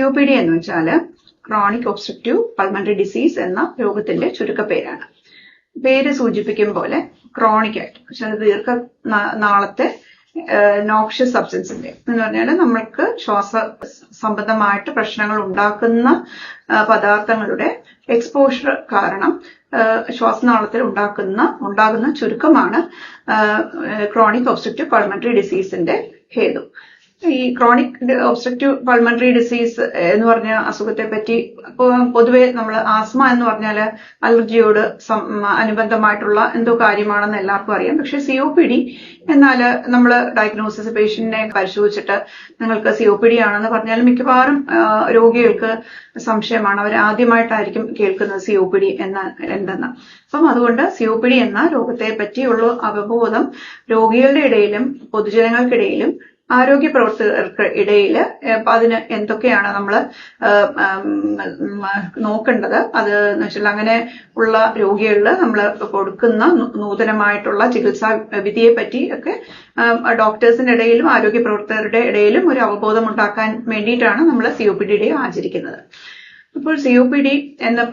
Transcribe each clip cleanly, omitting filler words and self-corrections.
COPD എന്ന് വെച്ചാൽ chronic obstructive pulmonary disease എന്ന രോഗത്തിന്റെ ചുരുക്കപ്പേരാണ്. പേര് സൂചിപ്പിക്കും പോലെ ക്രോണിക് ആയിട്ട് ദീർഘനാളത്തെ നോക്ഷ്യസ് സബ്സ്റ്റൻസിന്റെ എന്ന് പറഞ്ഞാൽ നമ്മൾക്ക് ശ്വാസ സംബന്ധമായിട്ട് പ്രശ്നങ്ങൾ ഉണ്ടാക്കുന്ന പദാർത്ഥങ്ങളുടെ എക്സ്പോഷർ കാരണം ശ്വാസനാളത്തിൽ ഉണ്ടാകുന്ന ചുരുക്കമാണ് ക്രോണിക് ഒബ്സ്ട്രക്റ്റീവ് പൾമണറി ഡിസീസിന്റെ ഹേതു. ഈ ക്രോണിക് ഒബ്സ്ട്രക്റ്റീവ് പൾമണറി ഡിസീസ് എന്ന് പറഞ്ഞ അസുഖത്തെ പറ്റി പൊതുവെ നമ്മൾ ആസ്മ എന്ന് പറഞ്ഞാൽ അലർജിയോട് അനുബന്ധമായിട്ടുള്ള എന്തോ കാര്യമാണെന്ന് എല്ലാവർക്കും അറിയാം. പക്ഷെ COPD എന്നാൽ നമ്മൾ ഡയഗ്നോസിസ് പേഷ്യന്റിനെ പരിശോധിച്ചിട്ട് നിങ്ങൾക്ക് COPD ആണെന്ന് പറഞ്ഞാൽ മിക്കവാറും രോഗികൾക്ക് സംശയമാണ്. അവർ ആദ്യമായിട്ടായിരിക്കും കേൾക്കുന്നത് COPD എന്തെന്ന്. അപ്പം അതുകൊണ്ട് COPD എന്ന രോഗത്തെ പറ്റിയുള്ള അവബോധം രോഗികളുടെ ഇടയിലും പൊതുജനങ്ങൾക്കിടയിലും ആരോഗ്യ പ്രവർത്തകർക്ക് ഇടയിൽ അതിന് എന്തൊക്കെയാണ് നമ്മൾ നോക്കേണ്ടത് അത് എന്ന് വെച്ചാൽ അങ്ങനെ ഉള്ള രോഗികളിൽ നമ്മൾ കൊടുക്കുന്ന നൂതനമായിട്ടുള്ള ചികിത്സാ വിധിയെ പറ്റി ഒക്കെ ഡോക്ടേഴ്സിന്റെ ഇടയിലും ആരോഗ്യ പ്രവർത്തകരുടെ ഇടയിലും ഒരു അവബോധം ഉണ്ടാക്കാൻ വേണ്ടിയിട്ടാണ് നമ്മൾ COPD ഡേ ആചരിക്കുന്നത്. ഇപ്പോൾ COPD എന്ന്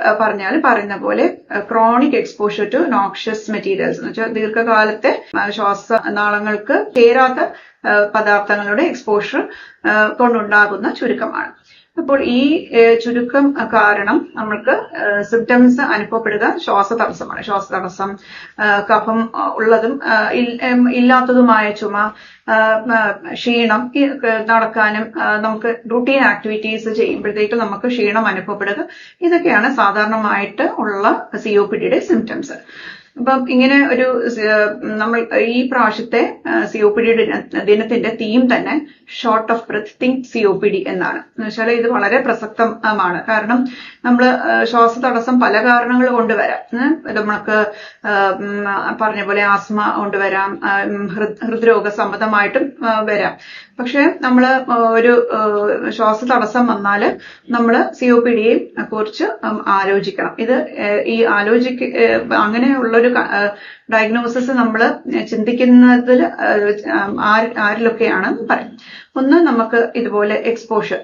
പറയുന്ന പോലെ chronic exposure to noxious materials എന്ന് വെച്ചാൽ ദീർഘകാലത്തെ ശ്വാസനാളങ്ങൾക്ക് ചേരാത്ത പദാർത്ഥങ്ങളുടെ എക്സ്പോഷർ കൊണ്ടുണ്ടാകുന്ന ചുരുക്കമാണ്. അപ്പോൾ ഈ ചുരുക്കം കാരണം നമ്മൾക്ക് സിംറ്റംസ് അനുഭവപ്പെടുക ശ്വാസതടസ്സമാണ്. ശ്വാസതടസ്സം, കഫം ഉള്ളതും ഇല്ലാത്തതുമായ ചുമ, ക്ഷീണം, നടക്കാനും നമുക്ക് റൂട്ടീൻ ആക്ടിവിറ്റീസ് ചെയ്യുമ്പോഴത്തേക്ക് നമുക്ക് ക്ഷീണം അനുഭവപ്പെടുക, ഇതൊക്കെയാണ് സാധാരണമായിട്ട് ഉള്ള COPDയുടെ സിംറ്റംസ്. അപ്പം ഇങ്ങനെ ഒരു നമ്മൾ ഈ പ്രാവശ്യത്തെ COPD ദിനത്തിന്റെ തീം തന്നെ short of breath think COPD എന്നാണ്. എന്ന് വെച്ചാൽ ഇത് വളരെ പ്രസക്തമാണ്. കാരണം നമ്മൾ ശ്വാസതടസ്സം പല കാരണങ്ങൾ കൊണ്ടുവരാം. നമ്മൾക്ക് പറഞ്ഞ പോലെ ആസ്മ കൊണ്ടുവരാം, ഹൃദ്രോഗ സംബന്ധമായിട്ടും വരാം. പക്ഷെ നമ്മൾ ഒരു ശ്വാസതടസ്സം വന്നാൽ നമ്മൾ COPDയെ കുറിച്ച് ആലോചിക്കണം. ഇത് ഈ അങ്ങനെയുള്ളൊരു ഡയഗ്നോസിസ് നമ്മൾ ചിന്തിക്കുന്നതിൽ ആരിലൊക്കെയാണെന്ന് പറയും. ഒന്ന്, നമുക്ക് ഇതുപോലെ എക്സ്പോഷർ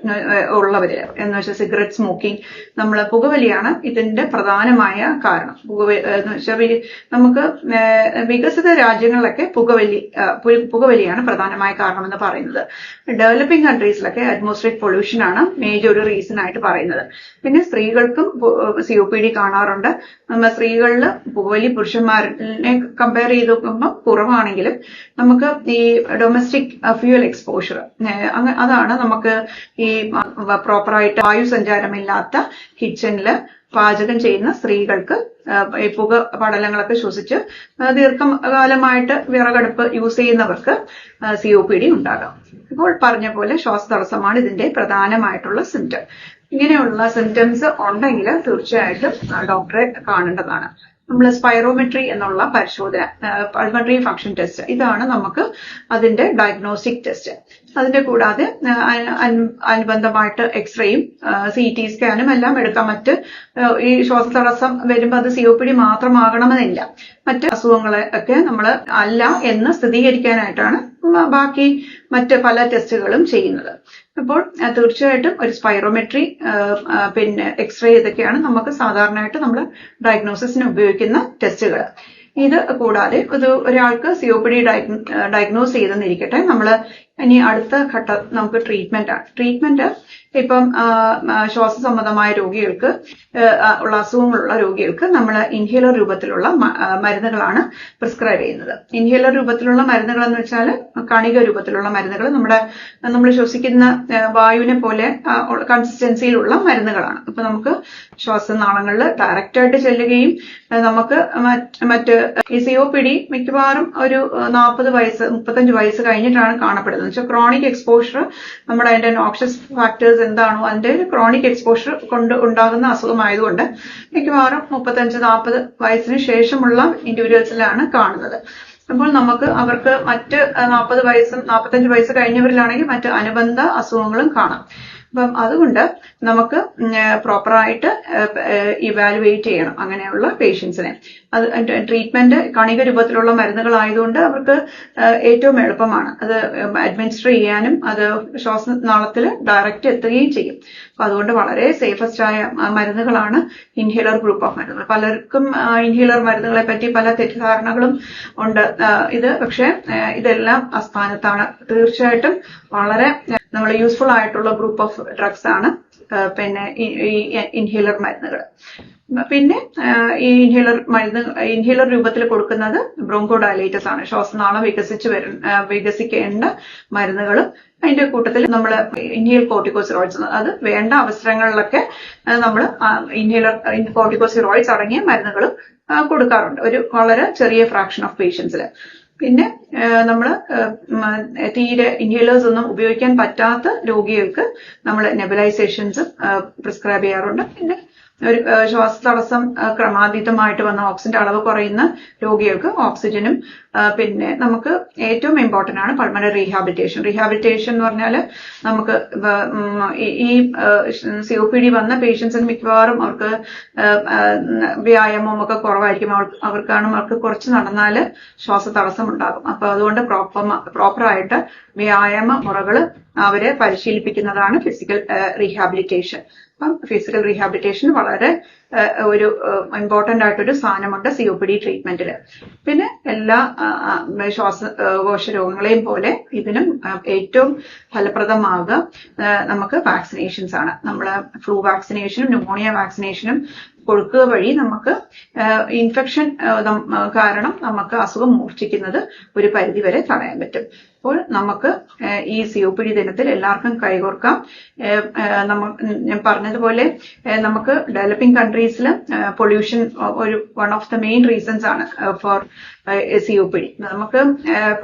ഉള്ളവര് എന്ന് വെച്ചാൽ സിഗരറ്റ് സ്മോക്കിംഗ്, നമ്മൾ പുകവലിയാണ് ഇതിന്റെ പ്രധാനമായ കാരണം. എന്ന് വെച്ചാൽ നമുക്ക് വികസിത രാജ്യങ്ങളിലൊക്കെ പുകവലിയാണ് പ്രധാനമായ കാരണം എന്ന് പറയുന്നത്. ഡെവലപ്പിംഗ് കൺട്രീസിലൊക്കെ അറ്റ്മോസ്ഫിയറിക് പൊല്യൂഷൻ ആണ് മേജർ ഒരു റീസൺ ആയിട്ട് പറയുന്നത്. പിന്നെ സ്ത്രീകൾക്കും COPD കാണാറുണ്ട്. സ്ത്രീകളിൽ പുകവലി പുരുഷന്മാരിനെ കമ്പയർ ചെയ്ത് നോക്കുമ്പോൾ കുറവാണെങ്കിലും നമുക്ക് ഈ ഡൊമസ്റ്റിക് ഫ്യൂവൽ എക്സ്പോഷർ അതാണ് നമുക്ക് ഈ പ്രോപ്പറായിട്ട് വായു സഞ്ചാരമില്ലാത്ത കിച്ചണില് പാചകം ചെയ്യുന്ന സ്ത്രീകൾക്ക് ഈ പുക പടലങ്ങളൊക്കെ ശ്വസിച്ച് ദീർഘകാലമായിട്ട് വിറകടുപ്പ് യൂസ് ചെയ്യുന്നവർക്ക് COPD ഉണ്ടാകാം. ഇപ്പോൾ പറഞ്ഞ പോലെ ശ്വാസതടസ്സമാണ് ഇതിന്റെ പ്രധാനമായിട്ടുള്ള സിംറ്റം. ഇങ്ങനെയുള്ള സിംറ്റംസ് ഉണ്ടെങ്കിൽ തീർച്ചയായിട്ടും ഡോക്ടറെ കാണേണ്ടതാണ്. നമ്മൾ സ്പൈറോമെട്രി എന്നുള്ള പരിശോധന, പൾമണറി ഫംഗ്ഷൻ ടെസ്റ്റ്, ഇതാണ് നമുക്ക് അതിന്റെ ഡയഗ്നോസ്റ്റിക് ടെസ്റ്റ്. അതിന്റെ കൂടാതെ അനുബന്ധമായിട്ട് എക്സ്റേയും CT സ്കാനും എല്ലാം എടുക്കാം. മറ്റ് ഈ ശ്വാസതടസ്സം വരുമ്പോൾ അത് COPD മാത്രമാകണമെന്നില്ല. മറ്റ് അസുഖങ്ങളെ ഒക്കെ നമ്മൾ അല്ല എന്ന് സ്ഥിരീകരിക്കാനായിട്ടാണ് ബാക്കി മറ്റ് പല ടെസ്റ്റുകളും ചെയ്യുന്നത്. അപ്പോൾ തീർച്ചയായിട്ടും ഒരു സ്പൈറോമെട്രി, പിന്നെ എക്സ്റേ, ഇതൊക്കെയാണ് നമുക്ക് സാധാരണയായിട്ട് നമ്മൾ ഡയഗ്നോസിസിന് ഉപയോഗിക്കുന്ന ടെസ്റ്റുകൾ. ഇത് കൂടാതെ ഒരാൾക്ക് COPD ഡയഗ്നോസ് ചെയ്തെന്നിരിക്കട്ടെ, നമ്മൾ ഇനി അടുത്ത ഘട്ടം നമുക്ക് ട്രീറ്റ്മെന്റ് ആണ്. ട്രീറ്റ്മെന്റ് ഇപ്പം ശ്വാസ സംബന്ധമായ രോഗികൾക്ക് ഉള്ള അസുഖങ്ങളുള്ള രോഗികൾക്ക് നമ്മൾ ഇൻഹേലർ രൂപത്തിലുള്ള മരുന്നുകളാണ് പ്രിസ്ക്രൈബ് ചെയ്യുന്നത്. ഇൻഹേലർ രൂപത്തിലുള്ള മരുന്നുകൾ എന്ന് വെച്ചാൽ കണിക രൂപത്തിലുള്ള മരുന്നുകൾ, നമ്മൾ ശ്വസിക്കുന്ന വായുവിനെ പോലെ കൺസിസ്റ്റൻസിയിലുള്ള മരുന്നുകളാണ്. അപ്പൊ നമുക്ക് ശ്വാസനാളങ്ങളിൽ ഡയറക്റ്റ് ആയിട്ട് ചെല്ലുകയും നമുക്ക് മറ്റ് ഈ COPD മിക്കവാറും ഒരു 35 വയസ്സ് കഴിഞ്ഞിട്ടാണ് കാണപ്പെടുന്നത്. ക്രോണിക് എക്സ്പോഷർ, നമ്മുടെ അതിന്റെ നോക്ഷ്യസ് ഫാക്ടേഴ്സ് എന്താണോ അതിന്റെ ക്രോണിക് എക്സ്പോഷർ കൊണ്ട് ഉണ്ടാകുന്ന അസുഖമായതുകൊണ്ട് മിക്കവാറും 35-40 വയസ്സിന് ശേഷമുള്ള ഇൻഡിവിജ്വൽസിലാണ് കാണുന്നത്. അപ്പോൾ നമുക്ക് അവർക്ക് മറ്റ് 40 വയസ്സും 45 വയസ്സ് കഴിഞ്ഞവരിലാണെങ്കിൽ മറ്റ് അനുബന്ധ അസുഖങ്ങളും കാണാം. അപ്പം അതുകൊണ്ട് നമുക്ക് പ്രോപ്പറായിട്ട് ഇവാലുവേറ്റ് ചെയ്യണം അങ്ങനെയുള്ള പേഷ്യൻസിനെ. അത് ട്രീറ്റ്മെന്റ് കണിക രൂപത്തിലുള്ള മരുന്നുകളായതുകൊണ്ട് അവർക്ക് ഏറ്റവും എളുപ്പമാണ് അത് അഡ്മിനിസ്റ്റർ ചെയ്യാനും, അത് ശ്വാസനാളത്തിൽ ഡയറക്റ്റ് എത്തുകയും ചെയ്യും. അപ്പൊ അതുകൊണ്ട് വളരെ സേഫസ്റ്റ് ആയ മരുന്നുകളാണ് ഇൻഹേലർ ഗ്രൂപ്പ് ഓഫ് മരുന്നുകൾ. പലർക്കും ഇൻഹേലർ മരുന്നുകളെ പറ്റി പല തെറ്റിദ്ധാരണകളും ഉണ്ട്. പക്ഷെ ഇതെല്ലാം അസ്ഥാനത്താണ്. തീർച്ചയായിട്ടും വളരെ നമ്മൾ യൂസ്ഫുൾ ആയിട്ടുള്ള ഗ്രൂപ്പ് ഓഫ് ഡ്രഗ്സ് ആണ് പിന്നെ ഈ ഇൻഹേലർ മരുന്നുകൾ. പിന്നെ ഈ ഇൻഹേലർ രൂപത്തിൽ കൊടുക്കുന്നത് ബ്രോങ്കോ ഡയലേറ്റസ് ആണ്. ശ്വാസനാളം വികസിക്കേണ്ട മരുന്നുകളും അതിന്റെ കൂട്ടത്തിൽ നമ്മൾ ഇൻഹേൽ കോർട്ടിക്കോസ്റ്റെറോയിഡ്സ്, അത് വേണ്ട അവസരങ്ങളിലൊക്കെ നമ്മൾ ഇൻഹേലർ കോർട്ടിക്കോസ്റ്റെറോയിഡ്സ് അടങ്ങിയ മരുന്നുകളും കൊടുക്കാറുണ്ട് ഒരു വളരെ ചെറിയ ഫ്രാക്ഷൻ ഓഫ് പേഷ്യൻസിൽ. പിന്നെ നമ്മൾ തീരെ ഇൻഹേലേഴ്സ് ഒന്നും ഉപയോഗിക്കാൻ പറ്റാത്ത രോഗികൾക്ക് നമ്മൾ നെബുലൈസേഷൻസ് പ്രിസ്ക്രൈബ് ചെയ്യാറുണ്ട്. പിന്നെ ഒരു ശ്വാസതടസ്സം ക്രമാതീതമായിട്ട് വന്ന ഓക്സിജന്റെ അളവ് കുറയുന്ന രോഗികൾക്ക് ഓക്സിജനും, പിന്നെ നമുക്ക് ഏറ്റവും ഇമ്പോർട്ടന്റ് ആണ് പൾമണറി റീഹാബിലിറ്റേഷൻ. റീഹാബിലിറ്റേഷൻ എന്ന് പറഞ്ഞാൽ നമുക്ക് ഈ COPD വന്ന പേഷ്യൻസിന് മിക്കവാറും അവർക്ക് വ്യായാമവും ഒക്കെ കുറവായിരിക്കും. അവർക്ക് കുറച്ച് നടന്നാൽ ശ്വാസതടസ്സം ഉണ്ടാകും. അപ്പൊ അതുകൊണ്ട് പ്രോപ്പറായിട്ട് വ്യായാമ മുറകൾ അവരെ പരിശീലിപ്പിക്കുന്നതാണ് ഫിസിക്കൽ റീഹാബിലിറ്റേഷൻ. അപ്പം ഫിസിക്കൽ റീഹാബിലിറ്റേഷൻ വളരെ ഒരു ഇമ്പോർട്ടന്റ് ആയിട്ടൊരു സാധനമുണ്ട് COPD ട്രീറ്റ്മെന്റിൽ. പിന്നെ എല്ലാ ശ്വാസകോശ രോഗങ്ങളെയും പോലെ ഇതിനും ഏറ്റവും ഫലപ്രദമാകുക നമുക്ക് വാക്സിനേഷൻസ് ആണ്. നമ്മൾ ഫ്ലൂ വാക്സിനേഷനും ന്യൂമോണിയ വാക്സിനേഷനും കൊടുക്കുക വഴി നമുക്ക് ഇൻഫെക്ഷൻ കാരണം നമുക്ക് അസുഖം മൂർച്ഛിക്കുന്നത് ഒരു പരിധിവരെ തടയാൻ പറ്റും. അപ്പോൾ നമുക്ക് ഈ COPD ദിനത്തിൽ എല്ലാവർക്കും കൈകോർക്കാം. ഞാൻ പറഞ്ഞതുപോലെ നമുക്ക് ഡെവലപ്പിംഗ് കൺട്രീസിൽ പൊല്യൂഷൻ ഒരു one of the main reasons ആണ് ഫോർ COPD. നമുക്ക്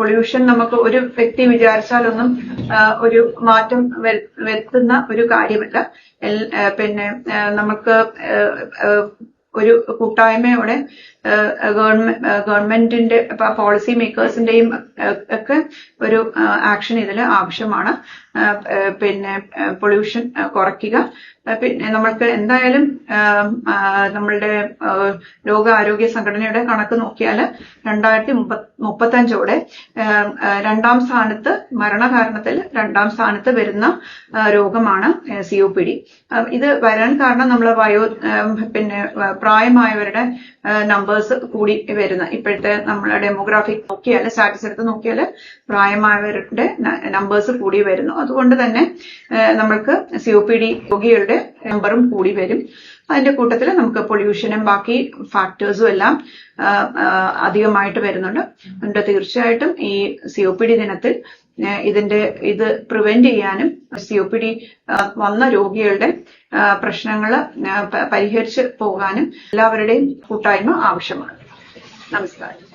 പൊല്യൂഷൻ നമുക്ക് ഒരു വ്യക്തി വിചാരിച്ചാലൊന്നും ഒരു മാറ്റം വരുത്തുന്ന ഒരു കാര്യമല്ല. പിന്നെ നമുക്ക് ഒരു കൂട്ടായ്മയോടെ ഗവൺമെന്റിന്റെ പോളിസി മേക്കേഴ്സിന്റെയും ഒക്കെ ഒരു ആക്ഷൻ ഇതിൽ ആവശ്യമാണ്. പിന്നെ പൊല്യൂഷൻ കുറയ്ക്കുക. പിന്നെ നമ്മൾക്ക് എന്തായാലും നമ്മളുടെ ലോകാരോഗ്യ സംഘടനയുടെ കണക്ക് നോക്കിയാൽ 2035 രണ്ടാം സ്ഥാനത്ത് മരണകാരണത്തിൽ രണ്ടാം സ്ഥാനത്ത് വരുന്ന രോഗമാണ് COPD. ഇത് വരാൻ കാരണം നമ്മൾ പിന്നെ പ്രായമായവരുടെ നമ്പേഴ്സ് കൂടി വരുന്ന ഇപ്പോഴത്തെ നമ്മളെ ഡെമോഗ്രാഫിക് നോക്കിയാൽ സ്റ്റാറ്റസ് എടുത്ത് നോക്കിയാൽ പ്രായമായവരുടെ നമ്പേഴ്സ് കൂടി വരുന്നു. അതുകൊണ്ട് തന്നെ നമ്മൾക്ക് COPD രോഗികളുടെ നമ്പറും കൂടി വരും. അതിന്റെ കൂട്ടത്തിൽ നമുക്ക് പൊല്യൂഷനും ബാക്കി ഫാക്ടേഴ്സും എല്ലാം അധികമായിട്ട് വരുന്നുണ്ട്. അതുകൊണ്ട് തീർച്ചയായിട്ടും ഈ COPD ദിനത്തിൽ ഇത് പ്രിവെന്റ് ചെയ്യാനും COPD വന്ന രോഗികളുടെ പ്രശ്നങ്ങൾ പരിഹരിച്ച് പോകാനും എല്ലാവരുടെയും കൂട്ടായ്മ ആവശ്യമാണ്. നമസ്കാരം.